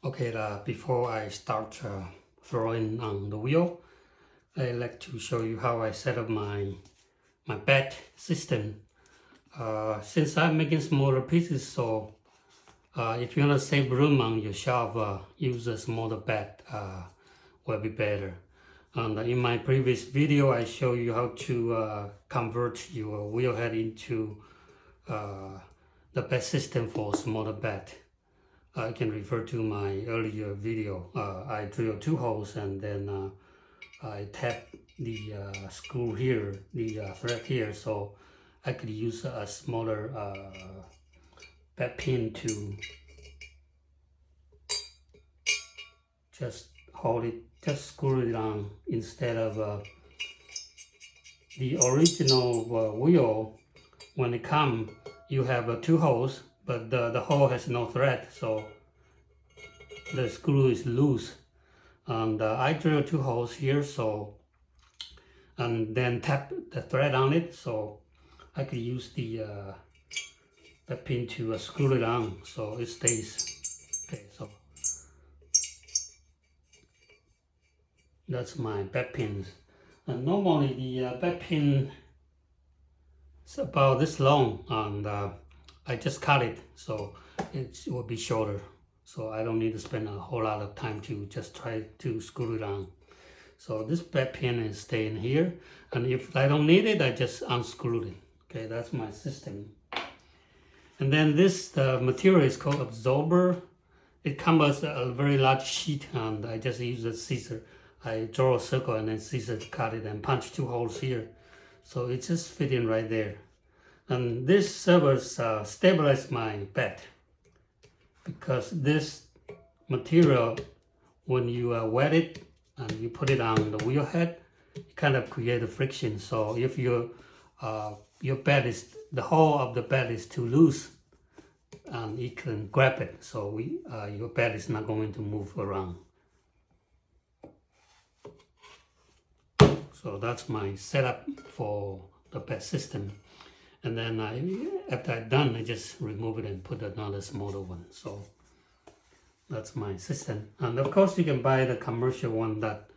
Okay, before I start throwing on the wheel, I'd like to show you how I set up my bat system. Since I'm making smaller pieces, so if you want to save room on your shelf, use a smaller bat will be better. And in my previous video, I show you how to convert your wheel head into the bat system for smaller bat. I can refer to my earlier video. I drill 2 holes and then I tap the screw here, the thread here, so I could use a smaller bat pin to just hold it, just screw it on instead of the original wheel. When it comes, you have 2 holes, but the hole has no thread, so the screw is loose. And I drill 2 holes here, so and then tap the thread on it, so I could use the pin to screw it on, so it stays. Okay, so that's my bat pins. And normally the bat pin is about this long, and I just cut it so it will be shorter, so I don't need to spend a whole lot of time to just try to screw it on. So this bat pin is staying here, and if I don't need it, I just unscrew it. Okay, that's my system. And then this material is called absorber. It comes as a very large sheet, and I just use a scissor. I draw a circle and then scissor to cut it and punch 2 holes here, so it just fit in right there. And this serves stabilize my bat, because this material, when you wet it and you put it on the wheel head, it kind of create a friction. So if your bat is, the hole of the bat is too loose, and it can grab it, so your bat is not going to move around. So that's my setup for the bat system. And then after I'm done, I just remove it and put another smaller one. So that's my system. And of course, you can buy the commercial one that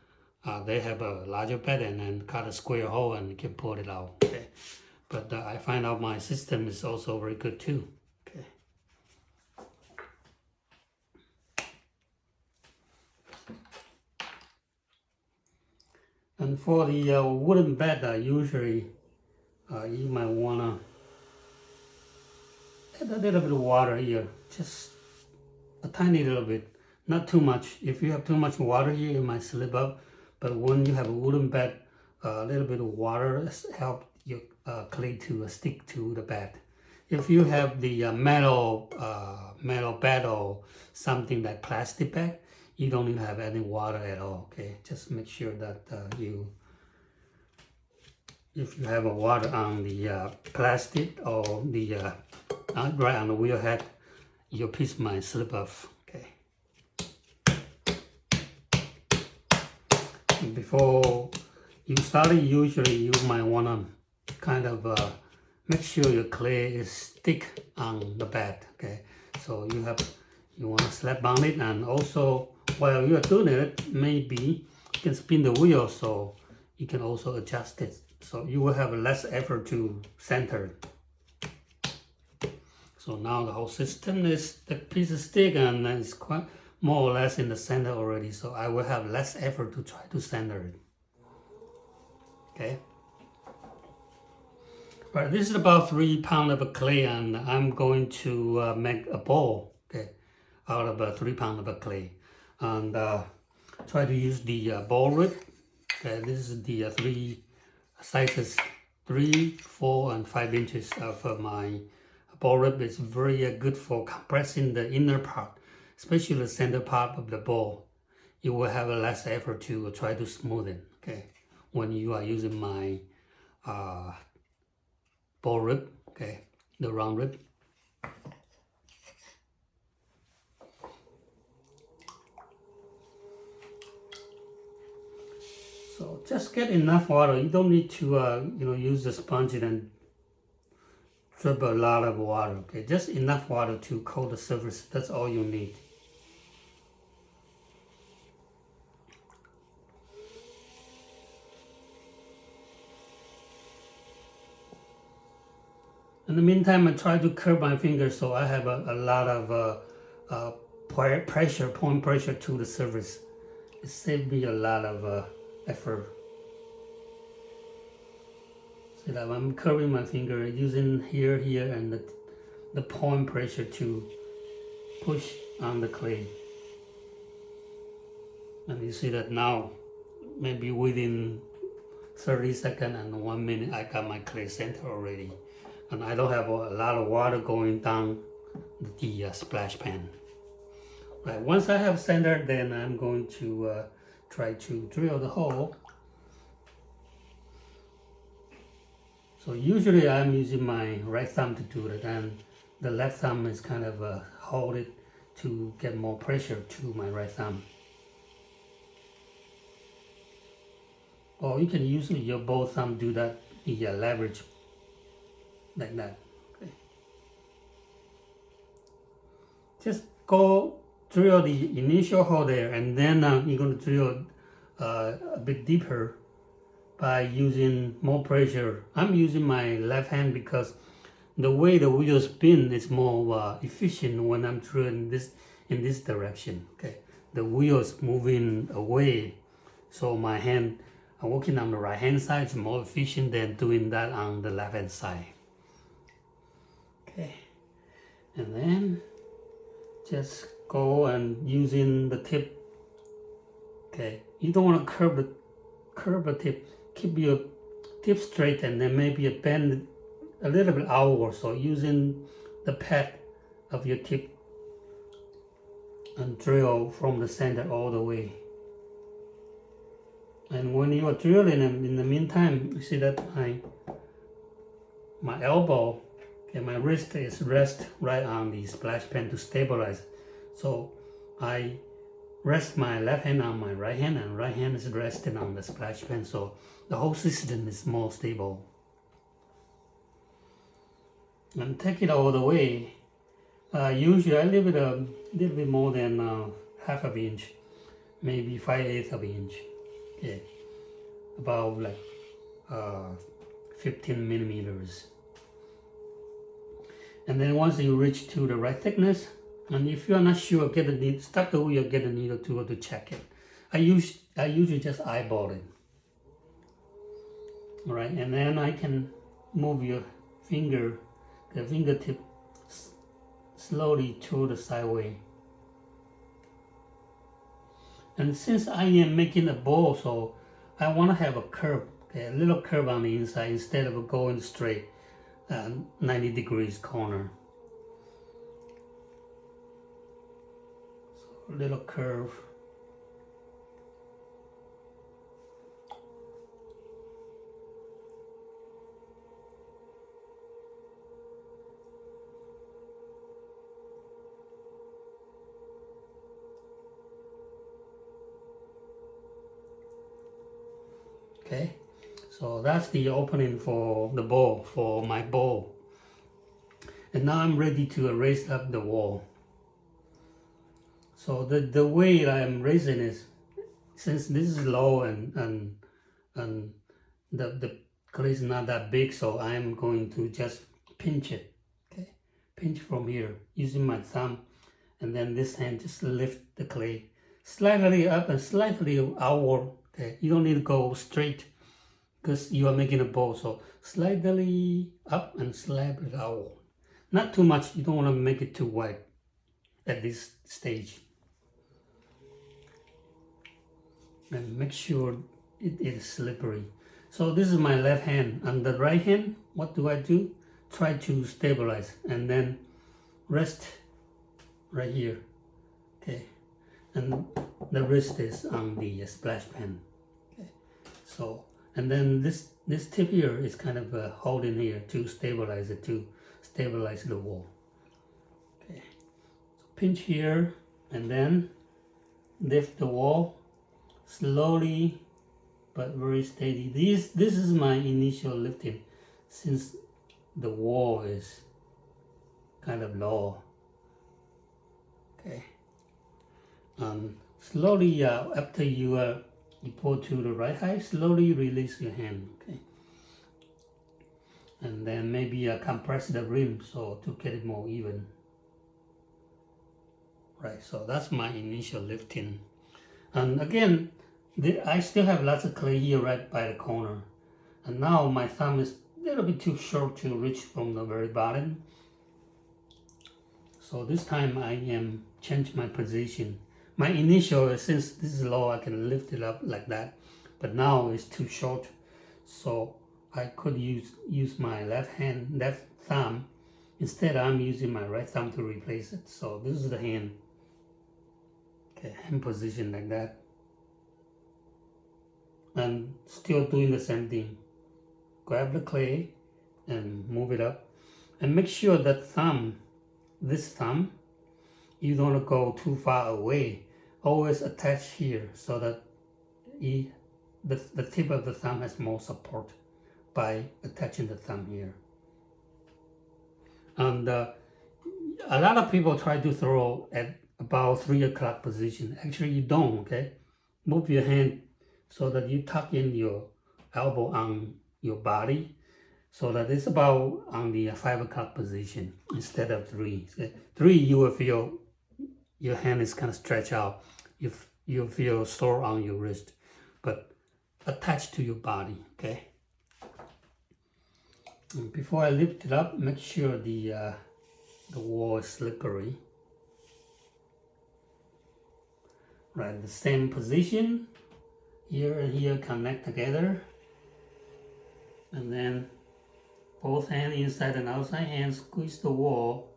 they have a larger bat and then cut a square hole and you can pull it out. Okay, but I find out my system is also very good too. Okay. And for the wooden bat, usually you might wanna add a little bit of water here, just a tiny little bit, not too much. If you have too much water here, it might slip up. But when you have a wooden bat, a little bit of water help your clay to stick to the bat. If you have the metal bat or something like plastic bat, you don't need to have any water at all. Okay, just make sure that if you have a water on the plastic or the right on the wheel head, your piece might slip off. Okay. And before you start it, usually you might want to kind of make sure your clay is stick on the bat. Okay, so you want to slap on it, and also while you are doing it, maybe you can spin the wheel so you can also adjust it. So you will have less effort to center it. So now the whole system is, the piece of stick and it's quite more or less in the center already. So I will have less effort to try to center it. Okay. Right, this is about 3 pounds of clay, and I'm going to make a bowl. Okay, out of 3 pounds of clay, and try to use the bowl rib. Okay, this is the 3 sizes 3, 4, and 5 inches of my bowl rib. Is very good for compressing the inner part, especially the center part of the bowl. You will have a less effort to try to smooth it. Okay, when you are using my bowl rib, okay, the round rib. So just get enough water. You don't need to use the sponge and drip a lot of water. Okay, just enough water to coat the surface. That's all you need. In the meantime, I try to curve my fingers so I have a lot of point pressure to the surface. It saved me a lot of effort. So that I'm curving my finger using here, and the point pressure to push on the clay. And you see that now, maybe within 30 seconds and 1 minute, I got my clay center already. And I don't have a lot of water going down the splash pan. Right, once I have centered, then I'm going to try to drill the hole. So usually I'm using my right thumb to do it, and the left thumb is kind of hold it to get more pressure to my right thumb. Or you can use your both thumb do that, the leverage like that. Okay. Just go drill the initial hole there, and then you're going to drill a bit deeper by using more pressure. I'm using my left hand because the way the wheel spin is more efficient when I'm drilling this in this direction. Okay, the wheel is moving away, so my hand, I'm working on the right hand side, is more efficient than doing that on the left hand side. Okay, and then just go and using the tip. Okay, you don't want to curve the tip. Keep your tip straight, and then maybe bend a little bit outward. So using the pad of your tip and drill from the center all the way. And when you are drilling, in the meantime, you see that my elbow, okay, my wrist is rest right on the splash pan to stabilize. So I rest my left hand on my right hand, and right hand is resting on the splash pan, so the whole system is more stable. And take it all the way. Usually I leave it a little bit more than half of an inch, maybe 5/8 of an inch. Okay, about like 15 millimeters. And then once you reach to the right thickness, and if you're not sure, get a needle, start the wheel, get a needle tool to check it. I usually just eyeball it. All right, and then I can move your finger, the fingertip, slowly to the sideway. And since I am making a bowl, so I want to have a curve, okay, a little curve on the inside instead of going straight 90 degrees corner. So a little curve. Okay, so that's the opening for the bowl, for my bowl. And now I'm ready to raise up the wall. So the way I'm raising is, since this is low and the clay is not that big, so I'm going to just pinch it. Okay, pinch from here using my thumb, and then this hand just lift the clay slightly up and slightly outward. Okay, you don't need to go straight because you are making a bowl, so slightly up and slightly outward. Not too much, you don't want to make it too wide at this stage. And make sure it is slippery. So this is my left hand. On the right hand, what do I do? Try to stabilize and then rest right here. Okay, and the wrist is on the splash pan. Okay, so and then this tip here is kind of holding here to stabilize it, to stabilize the wall. Okay, so pinch here and then lift the wall slowly but very steady. This is my initial lifting, since the wall is kind of low. Okay, slowly after you pull to the right height, slowly release your hand. Okay, and then maybe compress the rim so to get it more even. Right, so that's my initial lifting. And again, I still have lots of clay here right by the corner. And now my thumb is a little bit too short to reach from the very bottom. So this time I am change my position. My initial, since this is low, I can lift it up like that. But now it's too short. So I could use my left thumb. Instead, I'm using my right thumb to replace it. So this is the hand. Okay, hand position like that. And still doing the same thing. Grab the clay and move it up. And make sure that this thumb, you don't go too far away. Always attach here so that the tip of the thumb has more support by attaching the thumb here. And a lot of people try to throw at about 3 o'clock position. Actually, you don't, okay? Move your hand so that you tuck in your elbow on your body so that it's about on the 5 o'clock position instead of 3. 3, you will feel your hand is kind of stretched out. You feel sore on your wrist, but attached to your body, okay? And before I lift it up, make sure the wall is slippery. Right, the same position. Here and here connect together. And then both hand, inside and outside hand, squeeze the wall.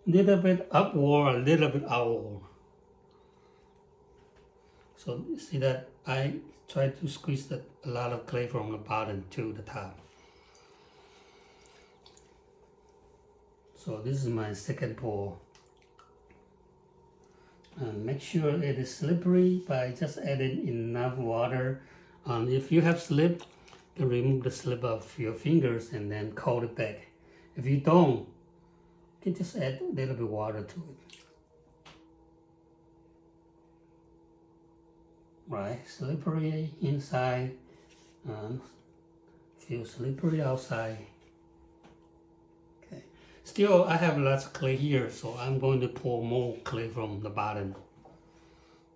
Little bit upward, a little bit outward. So you see that I try to squeeze a lot of clay from the bottom to the top. So this is my second pour. And make sure it is slippery by just adding enough water. And if you have slip, you can remove the slip of your fingers and then coat it back. If you don't, you can just add a little bit of water to it. Right, slippery inside and feel slippery outside. Okay, still I have lots of clay here, so I'm going to pour more clay from the bottom.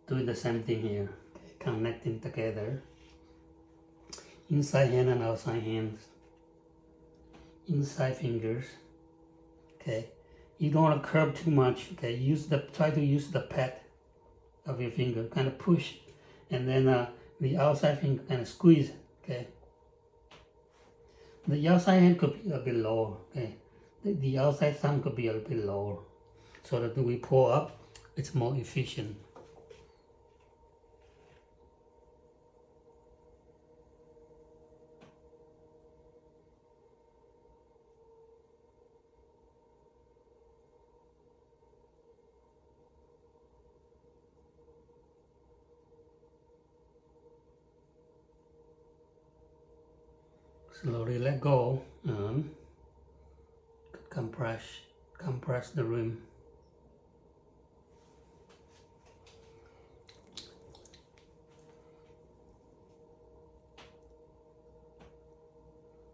Doing the same thing here, okay, connecting together. Inside hand and outside hands. Inside fingers. Okay, you don't want to curve too much. Okay, try to use the pad of your finger, kind of push. And then the outside finger kind of squeeze, okay? The outside hand could be a bit lower, okay? The outside thumb could be a little bit lower so that when we pour up, it's more efficient. Slowly let go and compress the rim.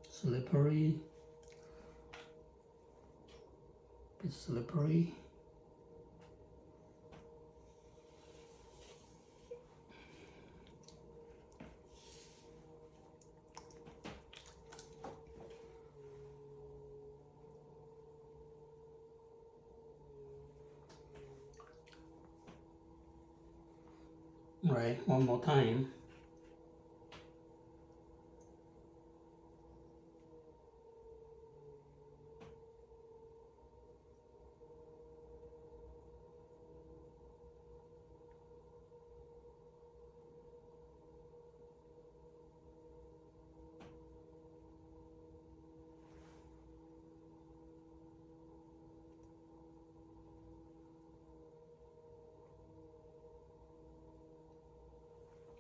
Slippery, bit slippery. Right, one more time.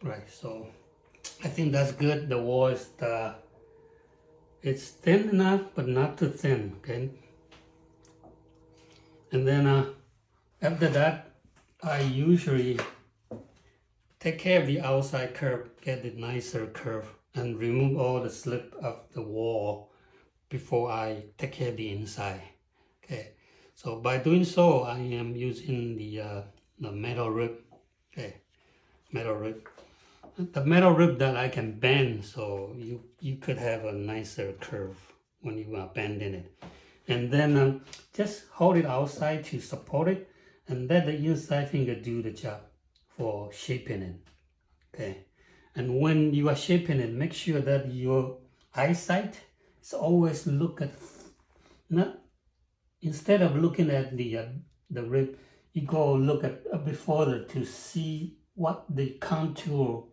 Right, so I think that's good. The wall is it's thin enough, but not too thin, okay? And then after that, I usually take care of the outside curve, get it nicer curve, and remove all the slip of the wall before I take care of the inside. Okay, so by doing so, I am using the metal rib. Okay, metal rib. The metal rib that I can bend, so you could have a nicer curve when you are bending it. And then just hold it outside to support it, and let the inside finger do the job for shaping it. Okay, and when you are shaping it, make sure that your eyesight is always look at, not instead of looking at the rib, you go look at a bit further to see what the contour,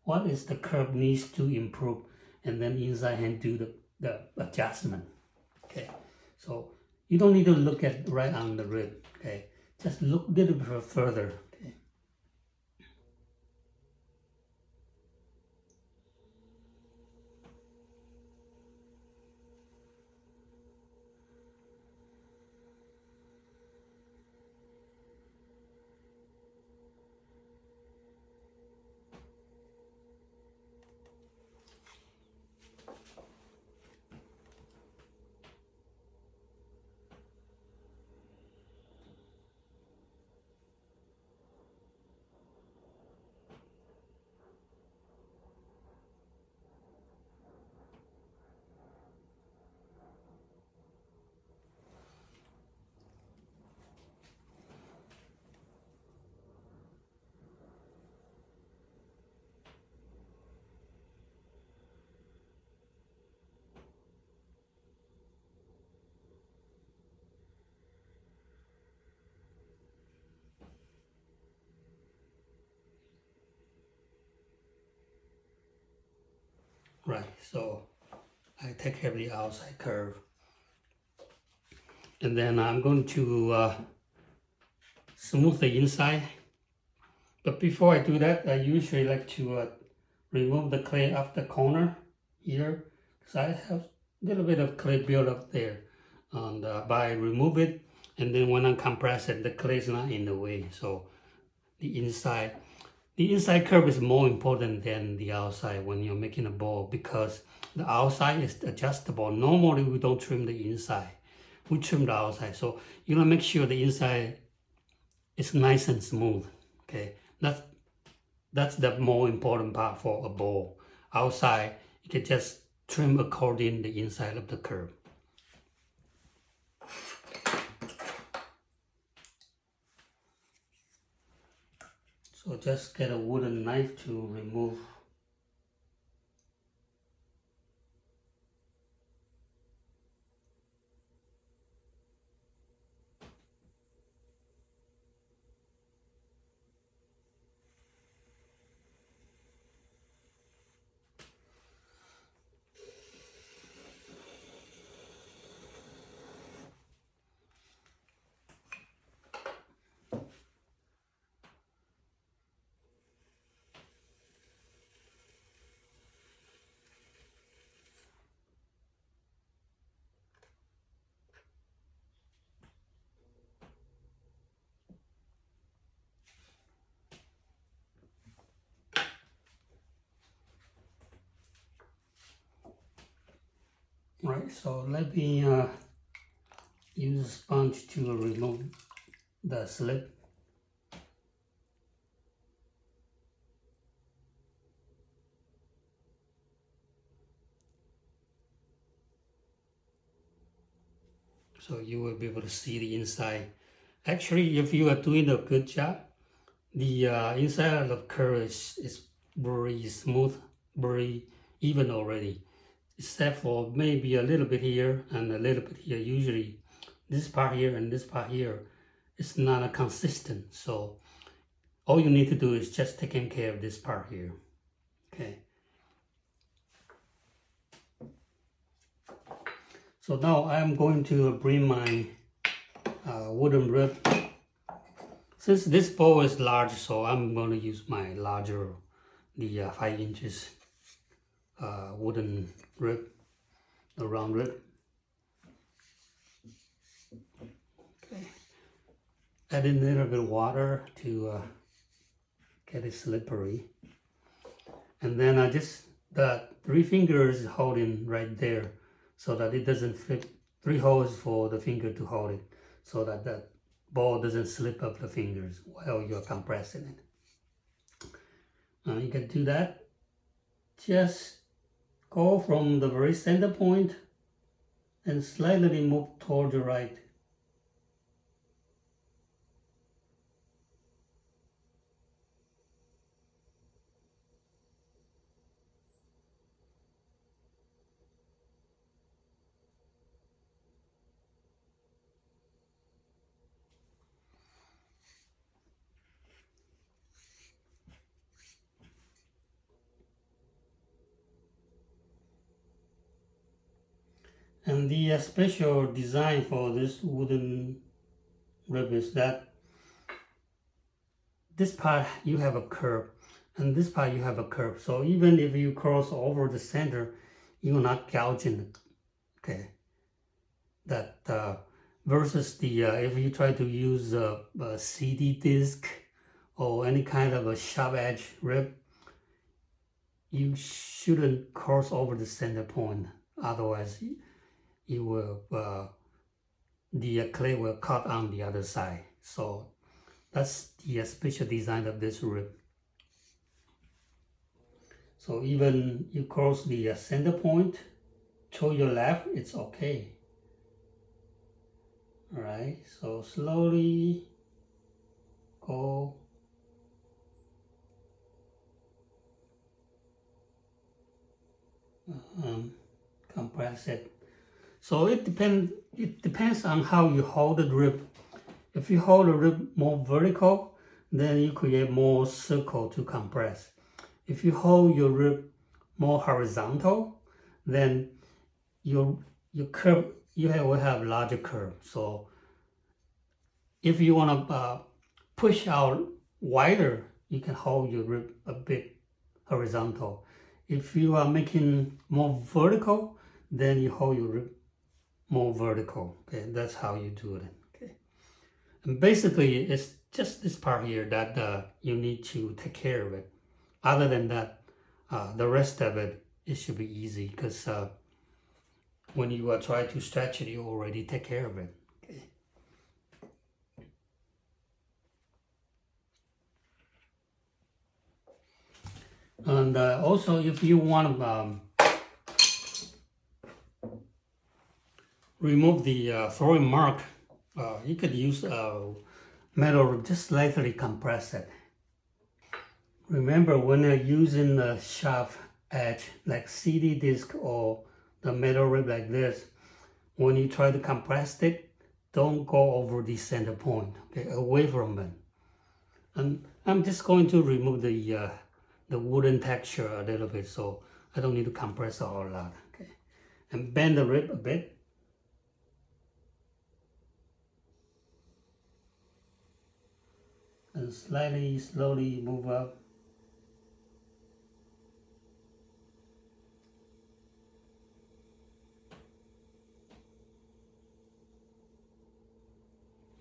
what is the curve needs to improve, and then inside and do the adjustment. Okay, so you don't need to look at right on the rib. Okay, just look a little bit further. Okay. Right, so I take care of the outside curve. And then I'm going to smooth the inside. But before I do that, I usually like to remove the clay off the corner here, because I have a little bit of clay built up there. And by remove it, and then when I compress it, the clay is not in the way. So the inside curve is more important than the outside when you're making a bowl, because the outside is adjustable. Normally we don't trim the inside, we trim the outside. So you want to make sure the inside is nice and smooth. Okay, that's the more important part for a bowl. Outside, you can just trim according the inside of the curve. So just get a wooden knife to remove . Right, so let me use a sponge to remove the slip. So you will be able to see the inside. Actually, if you are doing a good job, the inside of the curve is very smooth, very even already, except for maybe a little bit here and a little bit here. Usually this part here and this part here is not consistent. So all you need to do is just taking care of this part here. Okay. So now I'm going to bring my wooden rib. Since this bowl is large, so I'm going to use my larger, the 5 inches wooden rib, a round rib. Okay, add in a little bit of water to get it slippery. And then I just, the 3 fingers holding right there so that it doesn't flip. 3 holes for the finger to hold it so that the ball doesn't slip up the fingers while you're compressing it. You can do that. Just go from the very center point and slightly move toward the right. And the special design for this wooden rib is that this part you have a curve and this part you have a curve. So even if you cross over the center, you're not gouging it, okay? That versus the, if you try to use a CD disc or any kind of a sharp edge rib, you shouldn't cross over the center point. Otherwise, you will, the clay will cut on the other side. So that's the special design of this rib. So even you cross the center point to your left, it's okay. All right, so slowly go. Compress it. So it depends on how you hold the rib. If you hold the rib more vertical, then you create more circle to compress. If you hold your rib more horizontal, then your curve, will have larger curve. So if you want to push out wider, you can hold your rib a bit horizontal. If you are making more vertical, then you hold your rib more vertical. Okay, that's how you do it. Okay, and basically it's just this part here that you need to take care of it. Other than that, the rest of it should be easy because when you try to stretch it, you already take care of it. Okay. And also, if you want to remove the throwing mark, you could use metal rib, just slightly compress it. Remember, when you're using the sharp edge like CD disc or the metal rib like this, when you try to compress it, don't go over the center point, okay, away from it. And I'm just going to remove the wooden texture a little bit, so I don't need to compress a whole lot, okay. And bend the rib a bit. And slightly, slowly move up.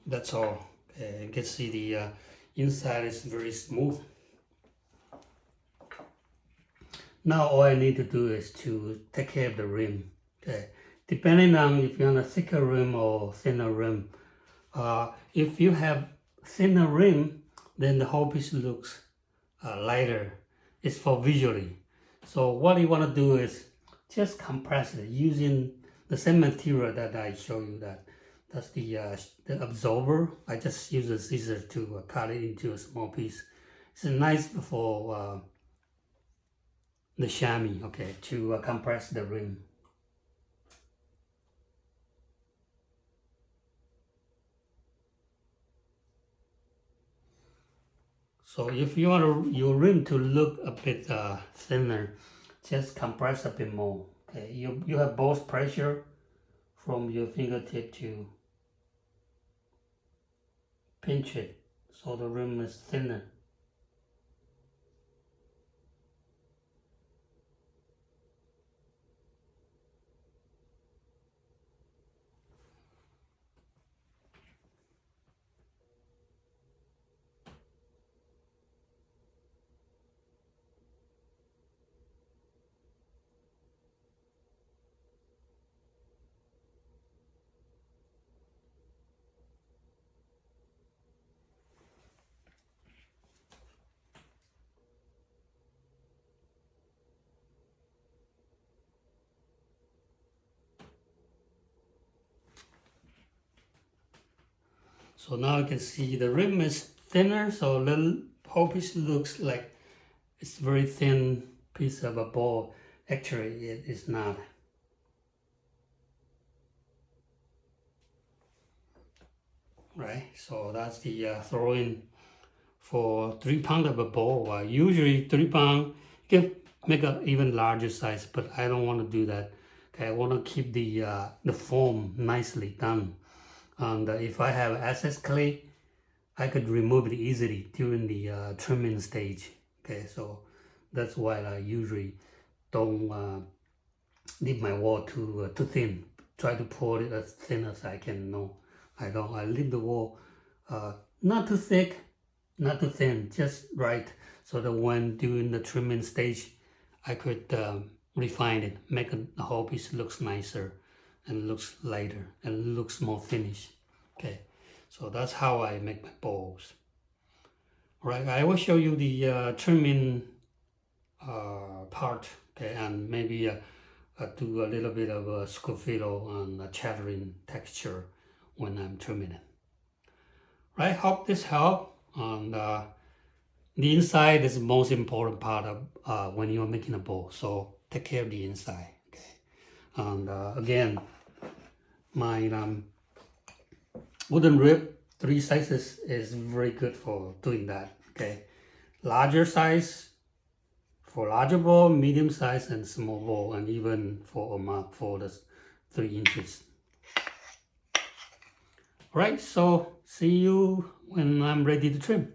That's all. Okay, you can see the inside is very smooth. Now all I need to do is to take care of the rim. Okay, depending on if you want a thicker rim or thinner rim. If you have thinner rim, then the whole piece looks lighter. It's for visually. So what you want to do is just compress it using the same material that I show you. That's the absorber. I just use a scissor to cut it into a small piece. It's nice for the chamois, okay, to compress the rim. So if you want your rim to look a bit thinner, just compress a bit more. Okay, you have both pressure from your fingertip to pinch it, so the rim is thinner. So now you can see the rim is thinner, so the whole piece looks like it's very thin piece of a ball. Actually, it is not. Right, so that's the throw-in for 3 pound of a bowl. Usually 3 pound, you can make an even larger size, but I don't want to do that. Okay, I want to keep the foam nicely done. And if I have excess clay, I could remove it easily during the trimming stage. Okay, so that's why I usually don't leave my wall too thin. Try to pour it as thin as I can. No, I don't. I leave the wall not too thick, not too thin, just right, so that when doing the trimming stage, I could refine it, make the whole piece looks nicer and looks lighter and looks more finished. Okay, so that's how I make my bowls. All right, I will show you the trimming part. Okay, and maybe do a little bit of a scuffilo and a chattering texture when I'm trimming it. Right, hope this helped. And the inside is the most important part of when you're making a bowl, so take care of the inside. Okay, and again, my wooden rib 3 sizes is very good for doing that. Okay, larger size for larger bowl, medium size, and small bowl, and even for a mug for the 3 inches. All right, so see you when I'm ready to trim.